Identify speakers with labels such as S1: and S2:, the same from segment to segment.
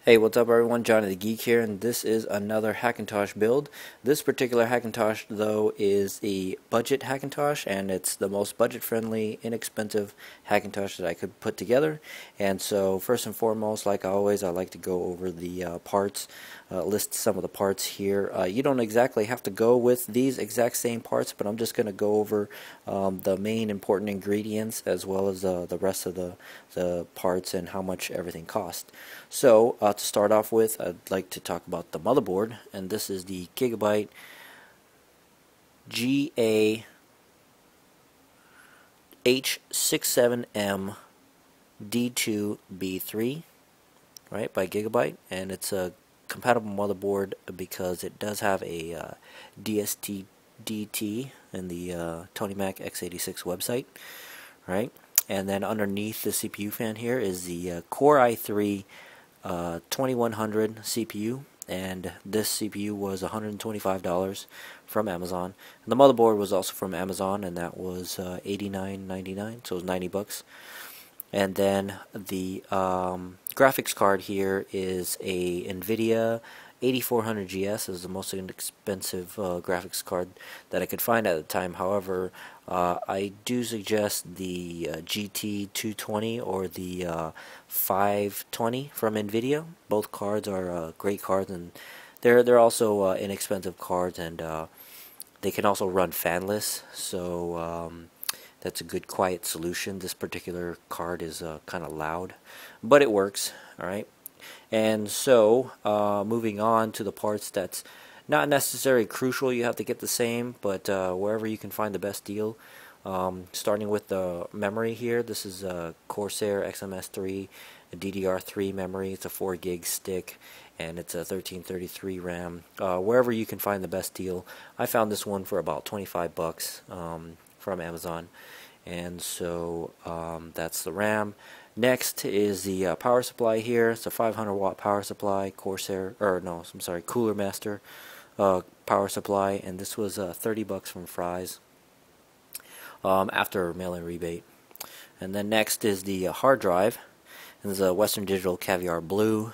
S1: Hey, what's up everyone? Johnny the Geek here, and this is another Hackintosh build. This particular Hackintosh, though, is a budget Hackintosh, and it's the most budget-friendly, inexpensive Hackintosh that I could put together. And so, first and foremost, like always, I like to go over the parts, list some of the parts here. You don't exactly have to go with these exact same parts, but I'm just going to go over the main important ingredients as well as the rest of the parts and how much everything costs. So, to start off with, I'd like to talk about the motherboard, and this is the Gigabyte GA H67M D2B3, right, by Gigabyte, and it's a compatible motherboard because it does have a DST-DT in the Tony Mac x86 website, right? And then underneath the CPU fan here is the Core i3 2100 CPU, and this CPU was $125 from Amazon. And the motherboard was also from Amazon, and that was $89.99, so it was 90 bucks. And then the graphics card here is a NVIDIA 8400GS. Is the most inexpensive graphics card that I could find at the time. However, I do suggest the GT220 or the 520 from NVIDIA. Both cards are great cards, and they're also inexpensive cards, and they can also run fanless. So that's a good quiet solution. This particular card is kind of loud, but it works. All right. And so, moving on to the parts that's not necessarily crucial, you have to get the same, but wherever you can find the best deal. Starting with the memory here, this is a Corsair XMS3, a DDR3 memory. It's a 4 gig stick, and it's a 1333 RAM. Wherever you can find the best deal. I found this one for about 25 bucks from Amazon, and so that's the RAM. Next is the power supply here. It's a 500 watt power supply, Corsair, or no, I'm sorry, Cooler Master power supply, and this was 30 bucks from Fry's after mail-in rebate. And then next is the hard drive, and this is a Western Digital Caviar Blue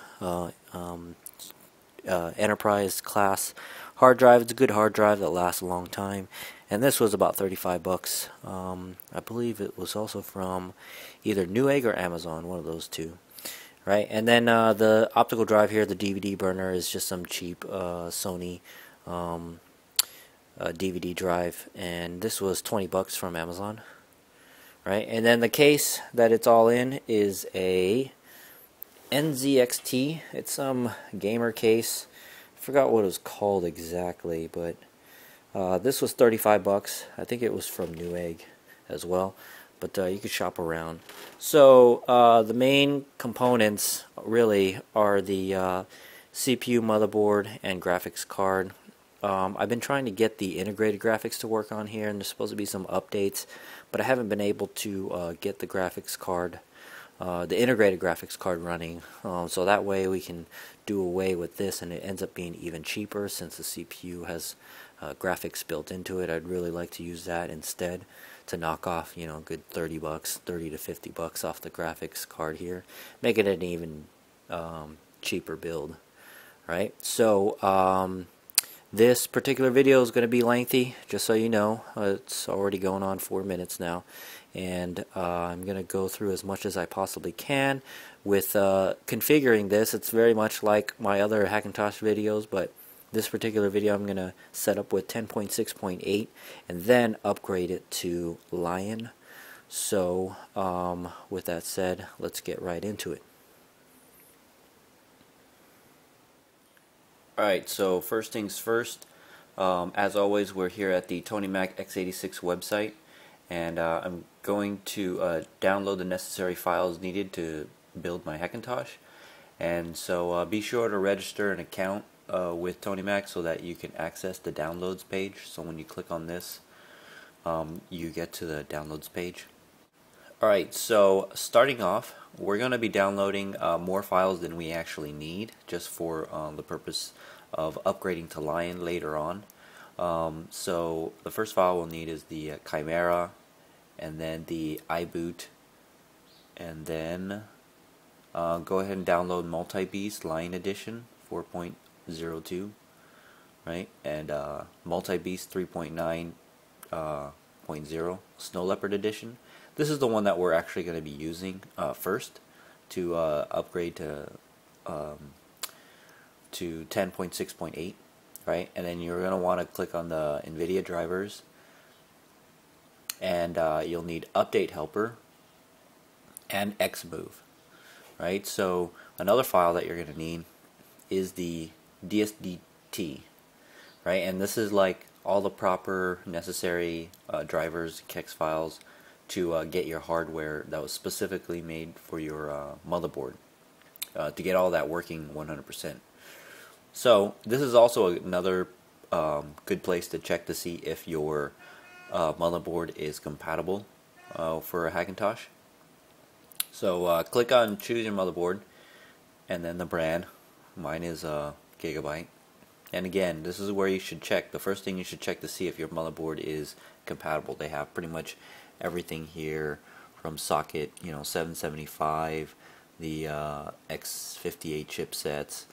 S1: Enterprise class hard drive. It's a good hard drive that lasts a long time, and this was about 35 bucks. I believe it was also from either Newegg or Amazon, one of those two, right? And then the optical drive here, the DVD burner, is just some cheap Sony DVD drive, and this was 20 bucks from Amazon, right? And then the case that it's all in is a NZXT. It's some gamer case. I forgot what it was called exactly, but this was 35 bucks. I think it was from Newegg as well, but you could shop around. So the main components really are the CPU, motherboard, and graphics card. I've been trying to get the integrated graphics to work on here, and there's supposed to be some updates, but I haven't been able to get the graphics card, the integrated graphics card running, so that way we can do away with this, and it ends up being even cheaper since the CPU has graphics built into it. I'd really like to use that instead to knock off, you know, a good 30 bucks, 30 to 50 bucks off the graphics card here, making it an even cheaper build, right? So this particular video is going to be lengthy, just so you know. It's already going on 4 minutes now, and I'm going to go through as much as I possibly can with configuring this. It's very much like my other Hackintosh videos, but this particular video I'm going to set up with 10.6.8 and then upgrade it to Lion. So with that said, let's get right into it. Alright, so first things first, as always, we're here at the Tony Mac x86 website, and I'm going to download the necessary files needed to build my Hackintosh. And so be sure to register an account with Tony Mac so that you can access the downloads page. So when you click on this, you get to the downloads page. Alright, so starting off, we're going to be downloading more files than we actually need, just for the purpose of upgrading to Lion later on. So the first file we'll need is the Chimera, and then the iBoot, and then go ahead and download multibeast Lion Edition 4.02, right, and multibeast 3.9.0 Snow Leopard Edition. This is the one that we're actually going to be using first to upgrade to 10.6.8, right? And then you're going to want to click on the NVIDIA Drivers, and you'll need Update Helper and Xmove, right? So another file that you're going to need is the DSDT, right? And this is like all the proper necessary drivers, kex files to get your hardware that was specifically made for your motherboard, to get all that working 100%. So this is also another good place to check to see if your motherboard is compatible for a Hackintosh. So click on choose your motherboard and then the brand. Mine is Gigabyte. And again, this is where you should check. The first thing you should check to see if your motherboard is compatible. They have pretty much everything here from socket, 775, the X58 chipsets,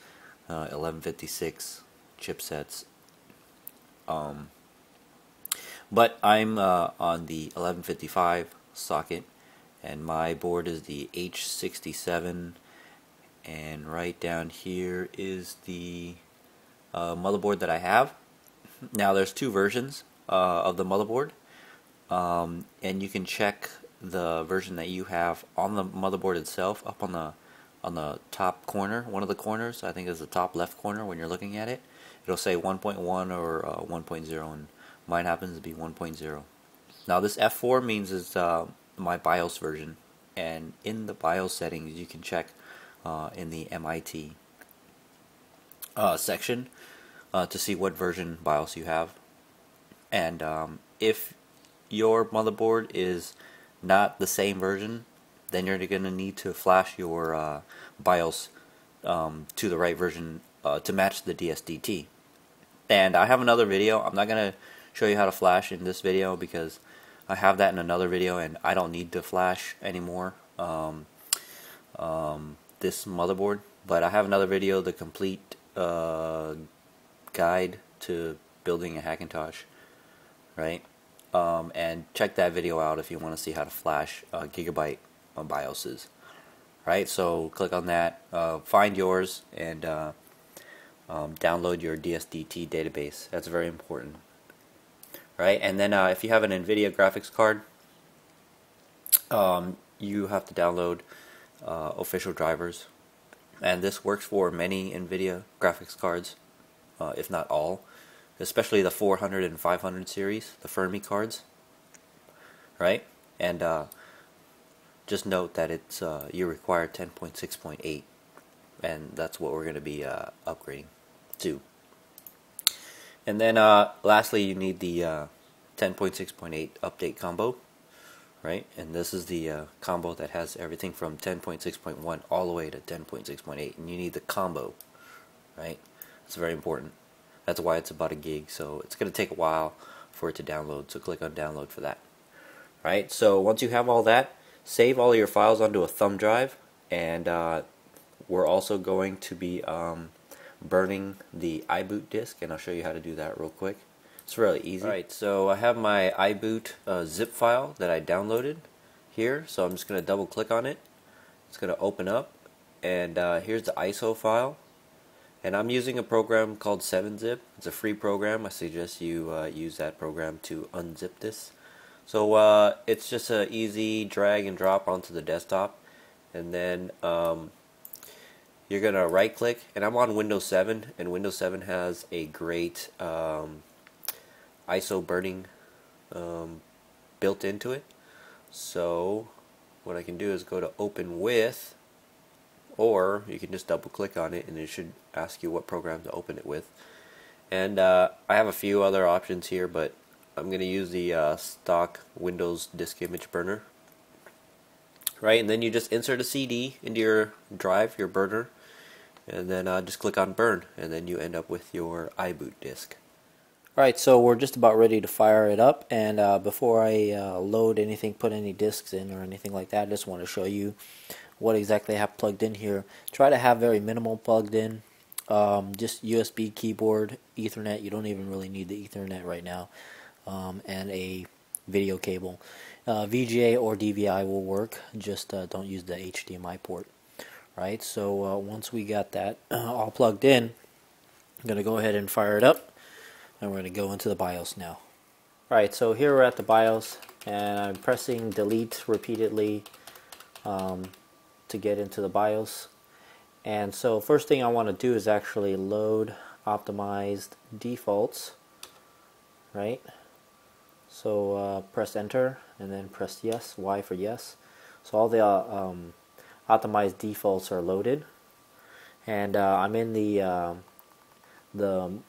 S1: 1156 chipsets. But I'm on the 1155 socket, and my board is the H67, and right down here is the motherboard that I have. Now there's two versions of the motherboard, and you can check the version that you have on the motherboard itself up on the top corner, one of the corners. I think is the top left corner. When you're looking at it, it'll say 1.1 or 1.0, and mine happens to be 1.0. Now this F4 means it's my BIOS version, and in the BIOS settings you can check in the MIT section to see what version BIOS you have. And if your motherboard is not the same version, then you're going to need to flash your BIOS to the right version to match the DSDT. And I have another video. I'm not going to show you how to flash in this video because I have that in another video and I don't need to flash anymore this motherboard. But I have another video, the complete guide to building a Hackintosh, right? And check that video out if you want to see how to flash Gigabyte BIOSes. Right, so click on that, find yours, and download your DSDT database. That's very important. Right, and then if you have an NVIDIA graphics card, you have to download official drivers, and this works for many NVIDIA graphics cards, if not all, especially the 400 and 500 series, the Fermi cards. Right, and just note that it's you require 10.6.8, and that's what we're going to be upgrading to. And then lastly, you need the 10.6.8 update combo, right? And this is the combo that has everything from 10.6.1 all the way to 10.6.8, and you need the combo, right? It's very important. That's why it's about 1 gig, so it's going to take a while for it to download, so click on download for that. Right, so once you have all that, save all of your files onto a thumb drive, and we're also going to be burning the iBoot disk, and I'll show you how to do that real quick. It's really easy. Alright, so I have my iBoot zip file that I downloaded here, so I'm just going to double click on it. It's going to open up, and here's the ISO file, and I'm using a program called 7-Zip. It's a free program. I suggest you use that program to unzip this. So it's just an easy drag and drop onto the desktop, and then you're gonna right click, and I'm on Windows 7, and Windows 7 has a great ISO burning built into it. So what I can do is go to open with, or you can just double click on it and it should ask you what program to open it with. And I have a few other options here, but I'm going to use the stock Windows disk image burner. Right, and then you just insert a CD into your drive, your burner, and then just click on burn, and then you end up with your iBoot disk. Alright, so we're just about ready to fire it up, and before I load anything, put any disks in or anything like that, I just want to show you what exactly I have plugged in here. Try to have very minimal plugged in. Just USB keyboard, Ethernet. You don't even really need the Ethernet right now, and a video cable. VGA or DVI will work. Just don't use the HDMI port. Right. So once we got that all plugged in, I'm going to go ahead and fire it up, and we're going to go into the BIOS now. Alright, so here we're at the BIOS, and I'm pressing delete repeatedly to get into the BIOS. And so first thing I want to do is actually load optimized defaults, right? So press enter and then press yes, Y for yes. So all the optimized defaults are loaded, and I'm in the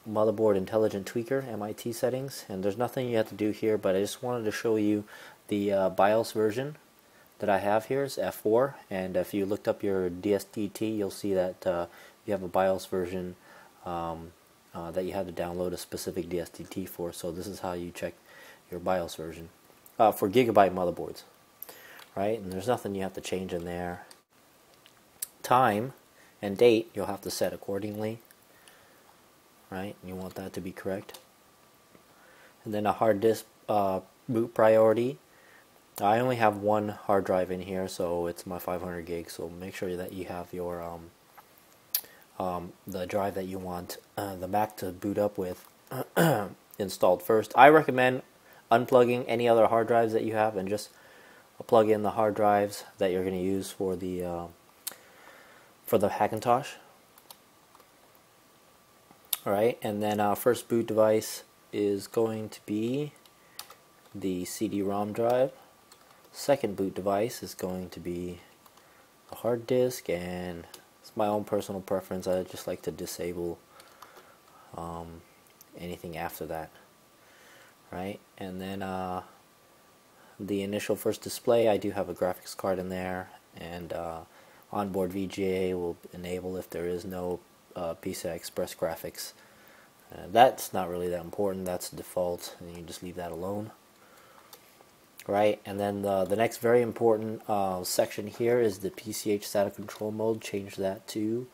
S1: Motherboard Intelligent Tweaker MIT settings, and there's nothing you have to do here, but I just wanted to show you the BIOS version that I have here is F4, and if you looked up your DSDT, you'll see that you have a BIOS version that you have to download a specific DSDT for. So this is how you check your BIOS version for Gigabyte motherboards, right? And there's nothing you have to change in there. Time and date you'll have to set accordingly. Right, you want that to be correct. And then a hard disk boot priority. I only have one hard drive in here, so it's my 500 gig. So make sure that you have your the drive that you want the Mac to boot up with installed first. I recommend unplugging any other hard drives that you have and just plug in the hard drives that you're going to use for the Hackintosh. Alright, and then our first boot device is going to be the CD-ROM drive. Second boot device is going to be a hard disk, and it's my own personal preference. I just like to disable anything after that. Right, and then the initial first display, I do have a graphics card in there, and onboard VGA will enable if there is no PCI Express graphics. That's not really that important. That's default, and you can just leave that alone. Right, and then the next very important section here is the PCH SATA control mode. Change that to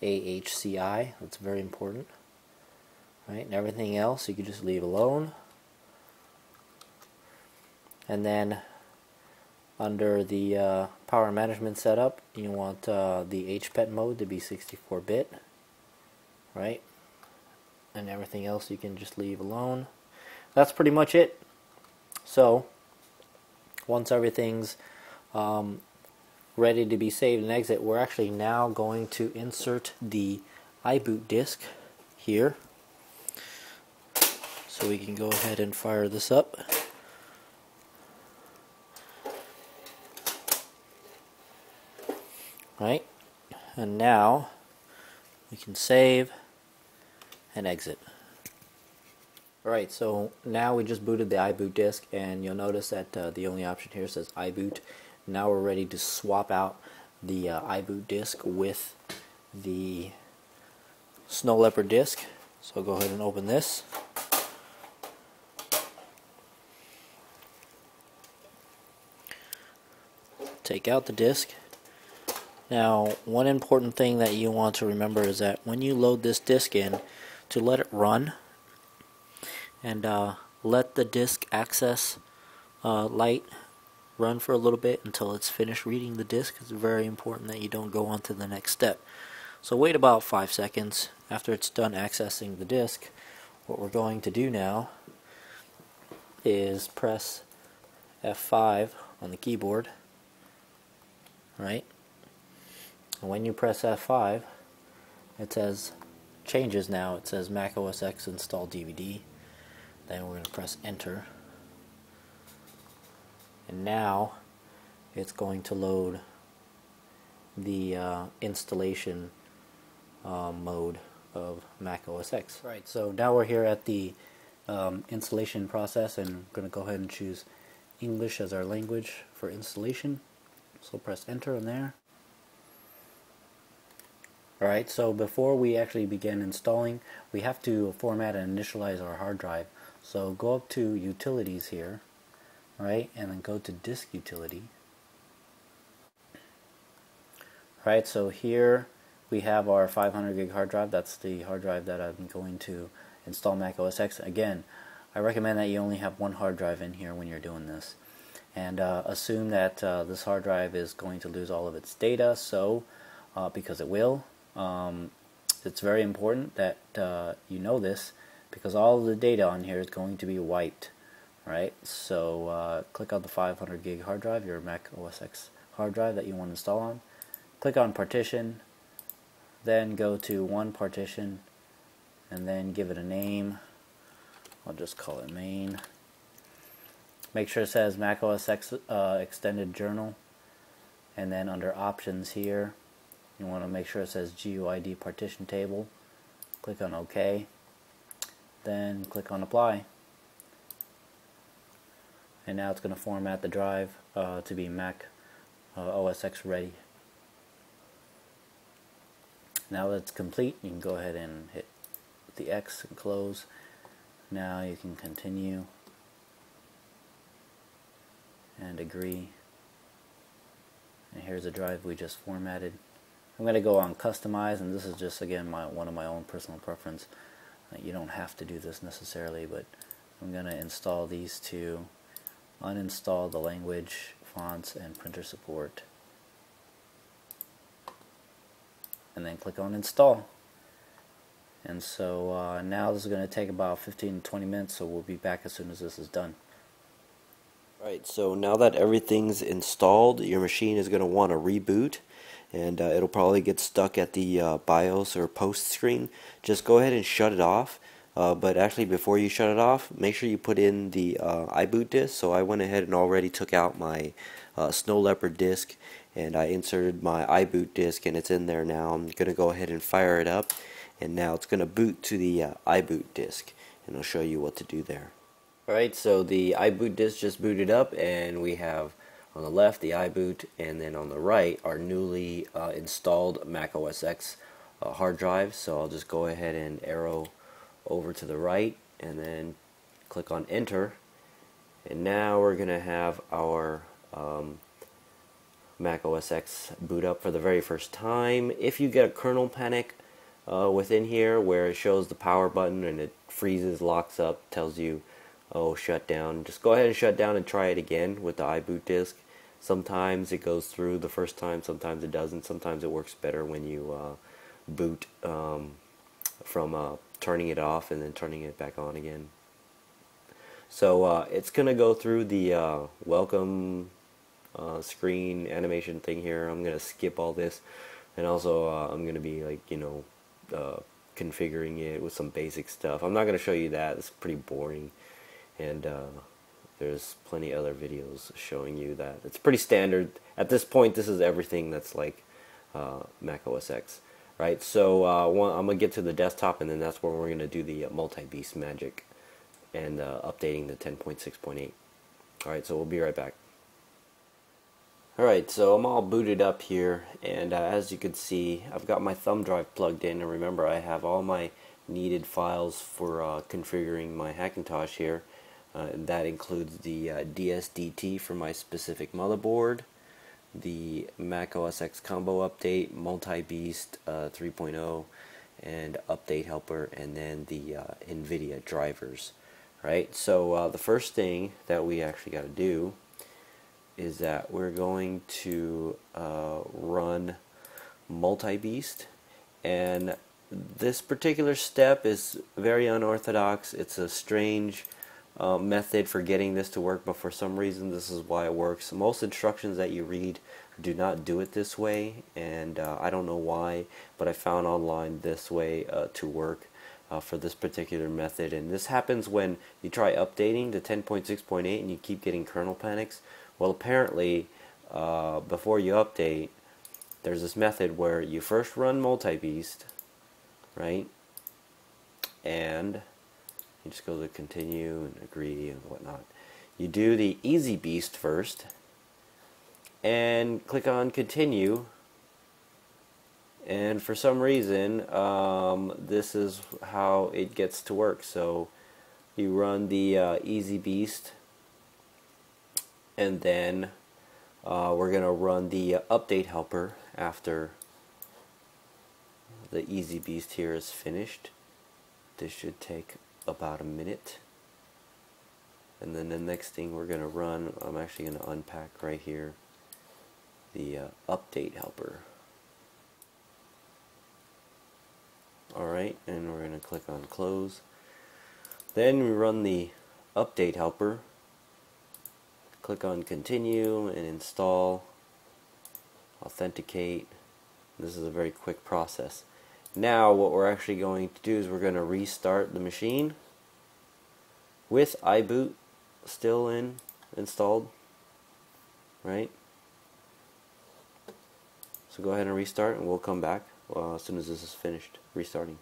S1: AHCI. That's very important. Right, and everything else you can just leave alone. And then under the power management setup, you want the HPET mode to be 64-bit, right? And everything else you can just leave alone. That's pretty much it. So once everything's ready to be saved and exit, we're actually now going to insert the iBoot disk here. So we can go ahead and fire this up. Right, and now we can save and exit. Alright, so now we just booted the iBoot disk, and you'll notice that the only option here says iBoot. Now we're ready to swap out the iBoot disk with the Snow Leopard disk. So go ahead and open this. Take out the disk. Now, one important thing that you want to remember is that when you load this disk in, to let it run and let the disk access light run for a little bit until it's finished reading the disk. It's very important that you don't go on to the next step. So wait about 5 seconds. After it's done accessing the disk, what we're going to do now is press F5 on the keyboard, right? And when you press F5, it says changes now. It says Mac OS X install DVD. Then we're going to press enter. And now it's going to load the installation mode of Mac OS X. Right, so now we're here at the installation process, and I'm going to go ahead and choose English as our language for installation. So press enter on there. Alright, so before we actually begin installing, we have to format and initialize our hard drive. So go up to Utilities here, right, and then go to Disk Utility. Alright, so here we have our 500 gig hard drive. That's the hard drive that I'm going to install Mac OS X. Again, I recommend that you only have one hard drive in here when you're doing this. And assume that this hard drive is going to lose all of its data, so because it will. It's very important that you know this, because all of the data on here is going to be wiped. Right? So click on the 500 gig hard drive, your Mac OS X hard drive that you want to install on. Click on partition, then go to one partition, and then give it a name. I'll just call it main. Make sure it says Mac OS X extended journal, and then under options here you want to make sure it says GUID partition table. Click on OK, then click on apply, and now it's going to format the drive to be Mac OS X ready. Now that it's complete, you can go ahead and hit the X and close. Now you can continue and agree. And here's the drive we just formatted. I'm going to go on customize, and this is just again one of my own personal preference. You don't have to do this necessarily, but I'm going to install these two, uninstall the language, fonts, and printer support, and then click on install. And so now this is going to take about 15 to 20 minutes, so we'll be back as soon as this is done. Alright, so now that everything's installed, your machine is going to want to reboot, and it'll probably get stuck at the BIOS or post screen. Just go ahead and shut it off, but actually before you shut it off, make sure you put in the iBoot disk. So I went ahead and already took out my Snow Leopard disk, and I inserted my iBoot disk, and it's in there now. I'm going to go ahead and fire it up, and now it's going to boot to the iBoot disk, and I'll show you what to do there. Alright, so the iBoot disk just booted up, and we have on the left the iBoot, and then on the right our newly installed Mac OS X hard drive. So I'll just go ahead and arrow over to the right and then click on enter, and now we're going to have our Mac OS X boot up for the very first time. If you get a kernel panic within here where it shows the power button and it freezes, locks up, tells you, oh, shut down, just go ahead and shut down and try it again with the iBoot disk. Sometimes it goes through the first time, sometimes it doesn't. Sometimes it works better when you boot from turning it off and then turning it back on again. So it's going to go through the welcome screen animation thing here. I'm going to skip all this, and also I'm going to be configuring it with some basic stuff. I'm not going to show you that. It's pretty boring, and there's plenty of other videos showing you that. It's pretty standard. At this point, this is everything that's like Mac OS X. Right, so I'm going to get to the desktop, and then that's where we're going to do the multi-beast magic and updating the 10.6.8. Alright, so we'll be right back. Alright, so I'm all booted up here, and as you can see, I've got my thumb drive plugged in, and remember I have all my needed files for configuring my Hackintosh here. And that includes the DSDT for my specific motherboard, the Mac OS X combo update, multibeast 3.0, and update helper, and then the NVIDIA drivers. Right, so the first thing that we actually got to do is that we're going to run multibeast, and this particular step is very unorthodox. It's a strange method for getting this to work, but for some reason this is why it works. Most instructions that you read do not do it this way, and I don't know why, but I found online this way to work for this particular method. And this happens when you try updating to 10.6.8 and you keep getting kernel panics. Well, apparently before you update, there's this method where you first run multibeast, right, and you just go to continue and agree and whatnot. You do the easy beast first and click on continue, and for some reason this is how it gets to work. So you run the easy beast, and then we're going to run the update helper after the Easy Beast here is finished. This should take about a minute. And then the next thing we're going to run, I'm actually going to unpack right here the update helper. Alright, and we're going to click on close. Then we run the update helper. Click on continue and install, authenticate. This is a very quick process. Now what we're actually going to do is we're going to restart the machine with iBoot still installed, right? So go ahead and restart and we'll come back as soon as this is finished restarting.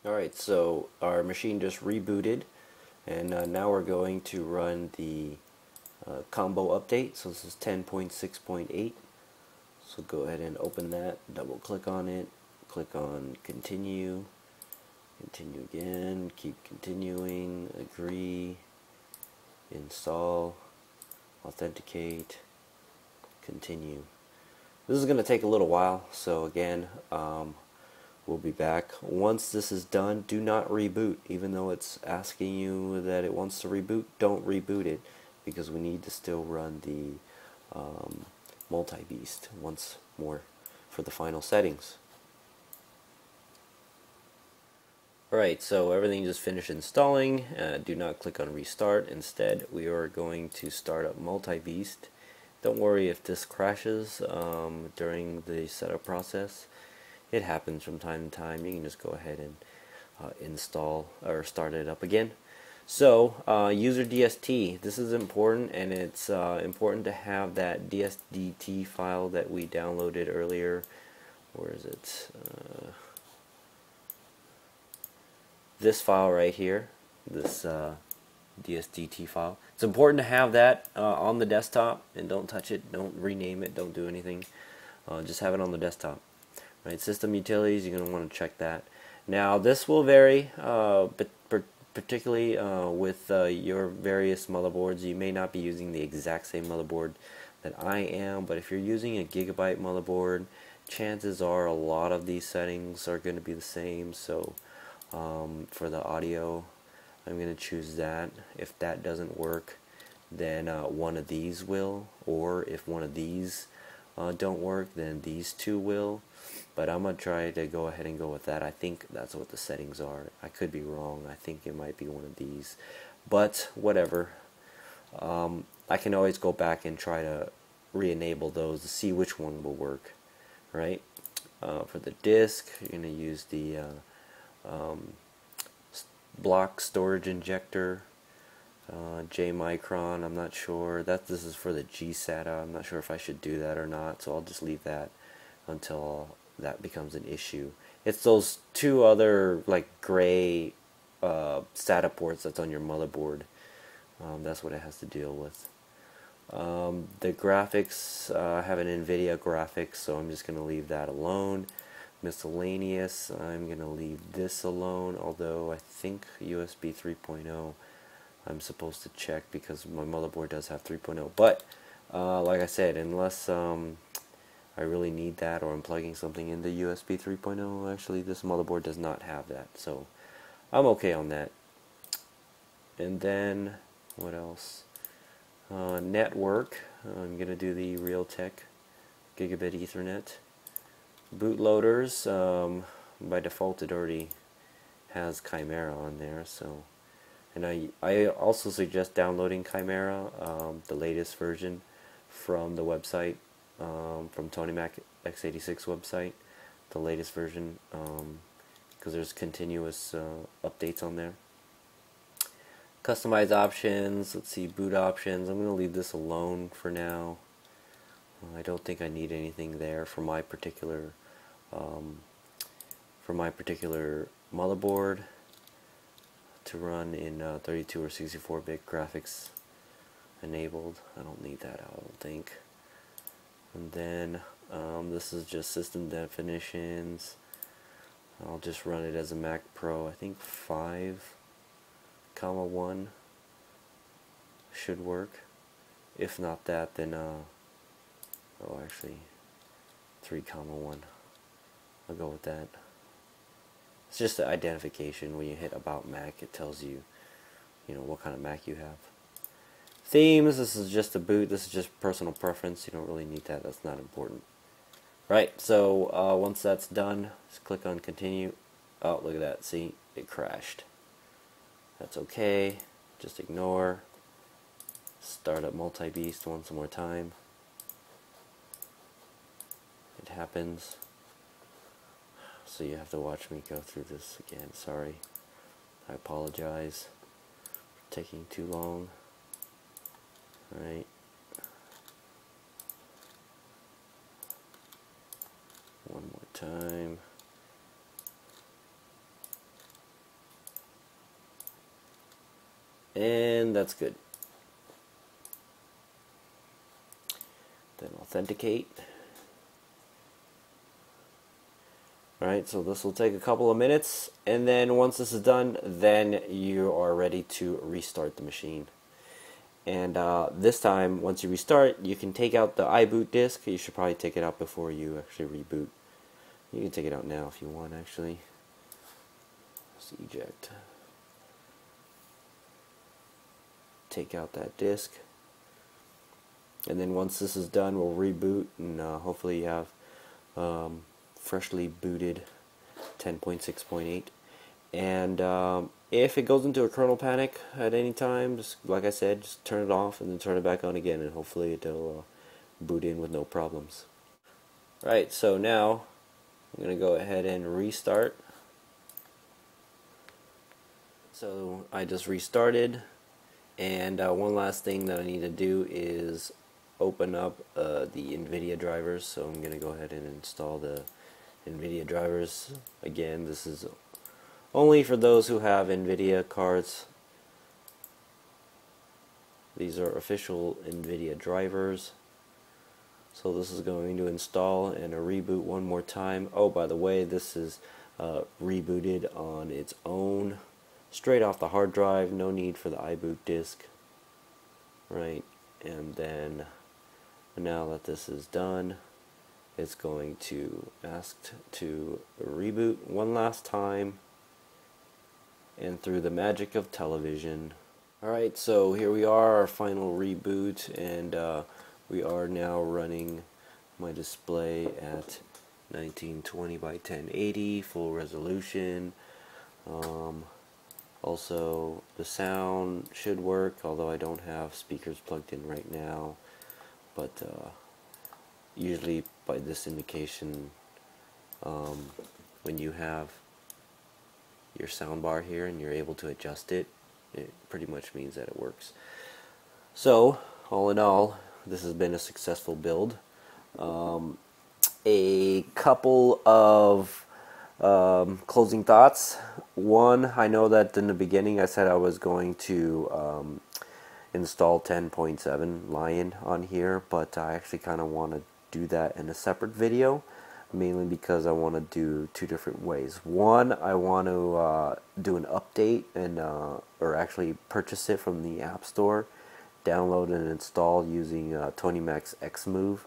S1: Alright, so our machine just rebooted, and now we're going to run the combo update. So this is 10.6.8. So go ahead and open that, double click on it, click on continue, continue again, keep continuing, agree, install, authenticate, continue. This is going to take a little while, so again, we'll be back. Once this is done, do not reboot. Even though it's asking you that it wants to reboot, don't reboot it, because we need to still run the multi-beast once more for the final settings. Alright, so everything just finished installing. Do not click on restart. Instead, we are going to start up multi-beast. Don't worry if this crashes during the setup process. It happens from time to time. You can just go ahead and install or start it up again. So user DST, this is important, and it's important to have that DSDT file that we downloaded earlier. Where is it? This file right here, this DSDT file. It's important to have that on the desktop, and don't touch it, don't rename it, don't do anything. Just have it on the desktop. Right, system utilities, you're going to want to check that. Now this will vary, but particularly with your various motherboards. You may not be using the exact same motherboard that I am, but if you're using a Gigabyte motherboard, chances are a lot of these settings are going to be the same. So for the audio, I'm going to choose that. If that doesn't work, then one of these will, or if one of these don't work, then these two will. But I'm going to try to go ahead and go with that. I think that's what the settings are. I could be wrong. I think it might be one of these. But whatever. I can always go back and try to re-enable those to see which one will work. Right? For the disk, you're going to use the block storage injector. J micron, I'm not sure. This is for the GSATA. I'm not sure if I should do that or not, so I'll just leave that until that becomes an issue. It's those two other like gray SATA ports that's on your motherboard. That's what it has to deal with. The graphics, I have an NVIDIA graphics, so I'm just going to leave that alone. Miscellaneous, I'm going to leave this alone, although I think USB 3.0 I'm supposed to check because my motherboard does have 3.0. But like I said, unless I really need that or I'm plugging something into USB 3.0, actually this motherboard does not have that, so I'm okay on that. And then what else? Network, I'm going to do the Realtek Gigabit Ethernet. Bootloaders, by default it already has Chimera on there, so. And I also suggest downloading Chimera, the latest version, from the website, from Tony Mac x86 website, the latest version, because there's continuous updates on there. Customize options, let's see, boot options, I'm going to leave this alone for now. I don't think I need anything there for my particular motherboard to run in 32 or 64-bit graphics enabled. I don't need that, I don't think. And then this is just system definitions. I'll just run it as a Mac Pro. I think 5,1 should work. If not that, then oh, actually 3,1. I'll go with that. It's just the identification. When you hit About Mac, it tells you, what kind of Mac you have. Themes, this is just a boot. This is just personal preference. You don't really need that. That's not important. Right, so once that's done, just click on continue. Oh, look at that. See, it crashed. That's okay. Just ignore. Start up multibeast once more time. It happens. So you have to watch me go through this again. Sorry. I apologize for taking too long. Alright. One more time. And that's good. Then authenticate. Alright, so this will take a couple of minutes, and then once this is done, then you are ready to restart the machine. And this time, once you restart, you can take out the iBoot disk. You should probably take it out before you actually reboot. You can take it out now if you want, actually. Let's eject. Take out that disk. And then once this is done, we'll reboot, and hopefully you have freshly booted 10.6.8. And if it goes into a kernel panic at any time, just like I said, just turn it off and then turn it back on again, and hopefully it'll boot in with no problems. Right, so now I'm going to go ahead and restart. So I just restarted, and one last thing that I need to do is open up the NVIDIA drivers. So I'm going to go ahead and install the NVIDIA drivers. Again, this is only for those who have NVIDIA cards. These are official NVIDIA drivers. So this is going to install and a reboot one more time. Oh, by the way, this is rebooted on its own, straight off the hard drive. No need for the iBoot disk. Right, and then now that this is done, it's going to ask to reboot one last time, and through the magic of television. Alright, so here we are, our final reboot, and we are now running my display at 1920 by 1080 full resolution. Also, the sound should work, although I don't have speakers plugged in right now. But usually by this indication, when you have your sound bar here and you're able to adjust it, it pretty much means that it works. So, all in all, this has been a successful build. A couple of closing thoughts. One, I know that in the beginning I said I was going to install 10.7 Lion on here, but I actually kind of want to do that in a separate video, mainly because I want to do two different ways. One, I want to do an update and or actually purchase it from the App Store, download and install using Tony Mac's Xmove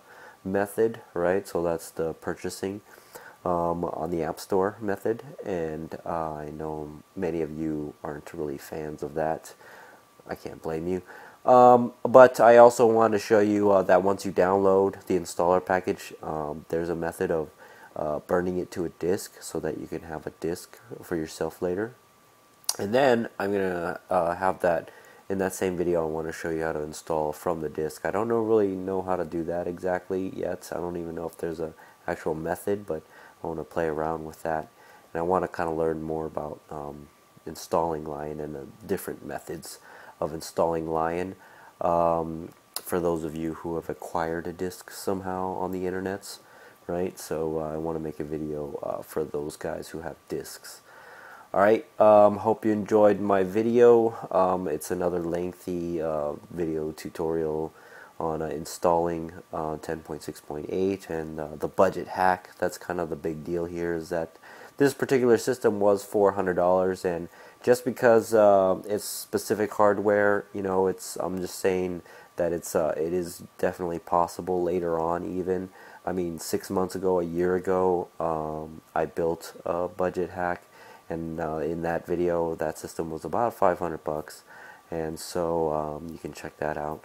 S1: method, right? So that's the purchasing on the App Store method, and I know many of you aren't really fans of that. I can't blame you. But I also want to show you that once you download the installer package, there's a method of burning it to a disk so that you can have a disk for yourself later. And then I'm going to have that in that same video. I want to show you how to install from the disk. I don't really know how to do that exactly yet. I don't even know if there's an actual method, but I want to play around with that. And I want to kind of learn more about installing Lion and the different methods of installing Lion. For those of you who have acquired a disk somehow on the internets, right? So I want to make a video for those guys who have disks. Alright, hope you enjoyed my video. It's another lengthy video tutorial on installing 10.6.8 and the budget hack. That's kind of the big deal here, is that this particular system was $400, and just because it's specific hardware, you know, I'm just saying that it is definitely possible later on even I mean, 6 months ago, a year ago, I built a budget hack, and in that video, that system was about $500, and so you can check that out.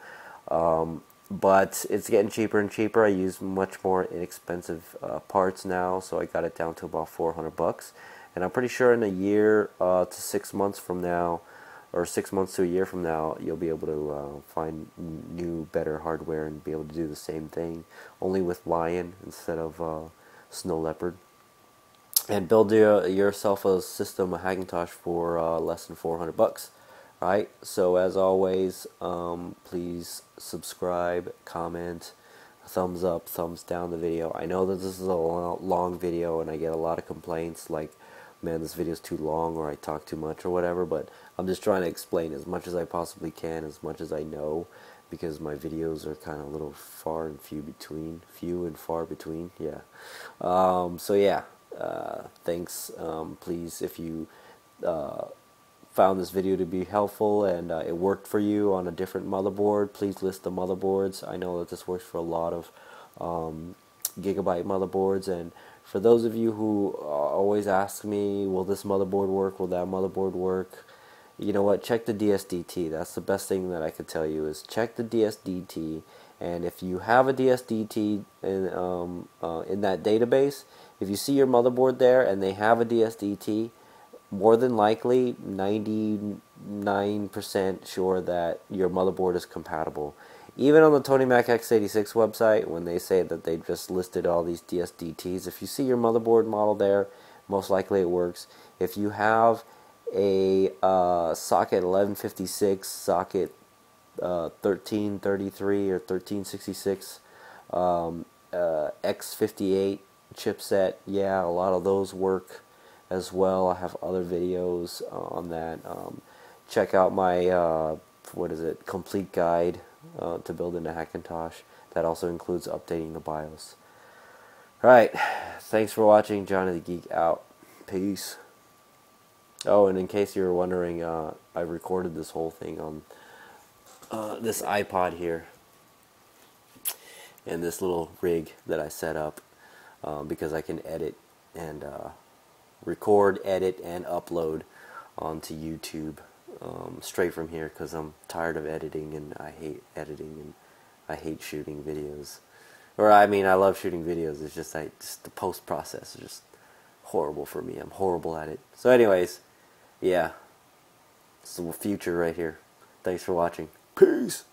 S1: But it's getting cheaper and cheaper. I use much more inexpensive parts now, so I got it down to about $400, and I'm pretty sure in a year to 6 months from now, or 6 months to a year from now, you'll be able to find new, better hardware and be able to do the same thing, only with Lion instead of Snow Leopard. And build yourself a system, a Hackintosh, for less than $400. Right? So as always, please subscribe, comment, thumbs up, thumbs down the video. I know that this is a long video, and I get a lot of complaints like, man, this video is too long, or I talk too much, or whatever, but I'm just trying to explain as much as I possibly can, as much as I know, because my videos are kind of a little far and few and far between, yeah. So yeah, thanks. Please, if you found this video to be helpful and it worked for you on a different motherboard, please list the motherboards. I know that this works for a lot of Gigabyte motherboards, and for those of you who always ask me, will this motherboard work, will that motherboard work, you know what, check the DSDT. That's the best thing that I could tell you, is check the DSDT, and if you have a DSDT in that database, if you see your motherboard there and they have a DSDT, more than likely, 99% sure that your motherboard is compatible. Even on the Tony Mac x86 website, when they say that they just listed all these DSDTs, if you see your motherboard model there, most likely it works. If you have a socket 1156, socket 1333 or 1366, X58 chipset, yeah, a lot of those work as well. I have other videos on that. Check out my complete guide to building a Hackintosh. That also includes updating the BIOS. Alright, thanks for watching. Johnny the Geek out. Peace. Oh, and in case you were wondering, I recorded this whole thing on this iPod here, and this little rig that I set up, because I can edit and record, edit, and upload onto YouTube straight from here, because I'm tired of editing, and I hate editing, and I hate shooting videos. Or I mean, I love shooting videos. It's just just the post process is just horrible for me. I'm horrible at it. So anyways, yeah, it's the future right here. Thanks for watching. Peace.